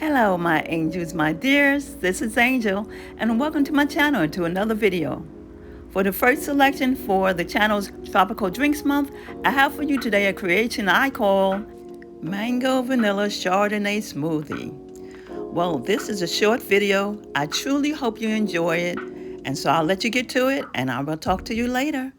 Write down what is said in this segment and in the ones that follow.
Hello my angels, my dears, this is Angel and welcome to my channel to another video. For the first selection for the channel's Tropical Drinks Month, I have for you today a creation I call Mango Vanilla Chardonnay Smoothie. Well, this is a short video. I truly hope you enjoy it, and so I'll let you get to it and I will talk to you later.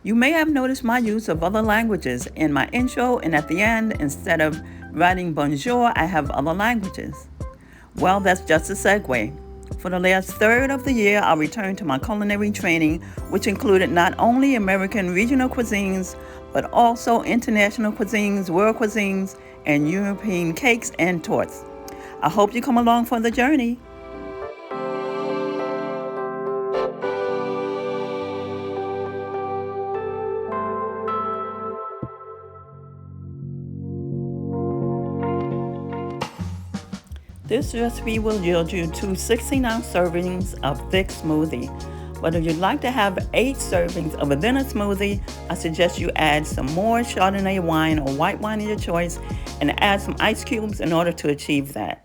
You may have noticed my use of other languages in my intro and at the end. Instead of writing bonjour, I have other languages. Well, that's just a segue. For the last third of the year, I'll return to my culinary training, which included not only American regional cuisines, but also international cuisines, world cuisines, and European cakes and torts. I hope you come along for the journey. This recipe will yield you 2 16-ounce servings of thick smoothie. But if you'd like to have 8 servings of a thinner smoothie, I suggest you add some more Chardonnay wine or white wine of your choice and add some ice cubes in order to achieve that.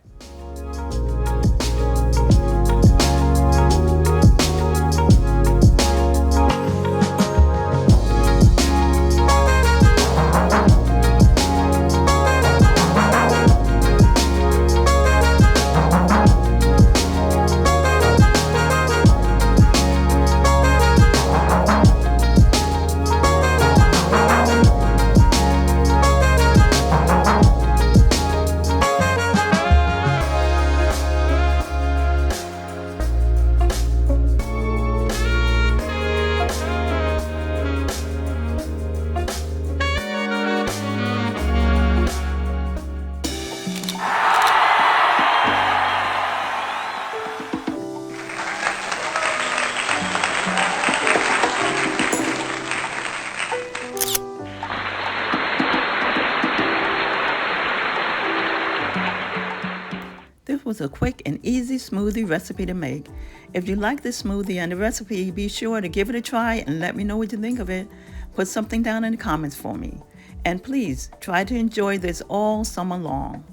This was a quick and easy smoothie recipe to make. If you like this smoothie and the recipe, be sure to give it a try and let me know what you think of it. Put something down in the comments for me. And please try to enjoy this all summer long.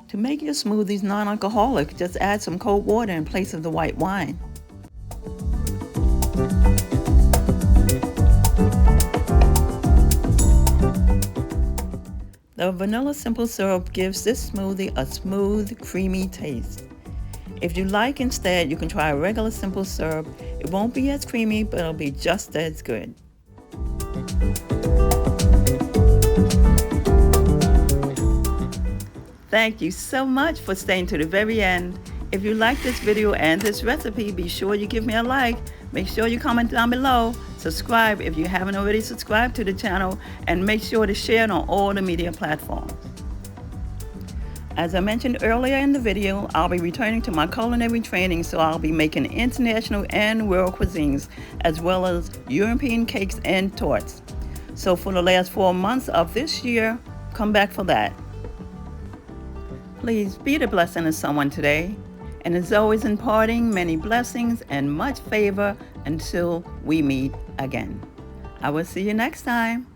To make your smoothies non-alcoholic, just add some cold water in place of the white wine. The vanilla simple syrup gives this smoothie a smooth, creamy taste. If you like instead, you can try a regular simple syrup. It won't be as creamy, but it'll be just as good. Thank you so much for staying to the very end. If you like this video and this recipe, be sure you give me a like. Make sure you comment down below. Subscribe if you haven't already subscribed to the channel, and make sure to share it on all the media platforms. As I mentioned earlier in the video, I'll be returning to my culinary training, so I'll be making international and world cuisines, as well as European cakes and torts. So for the last 4 months of this year, come back for that. Please be the blessing to someone today. And as always, imparting many blessings and much favor until we meet again. I will see you next time.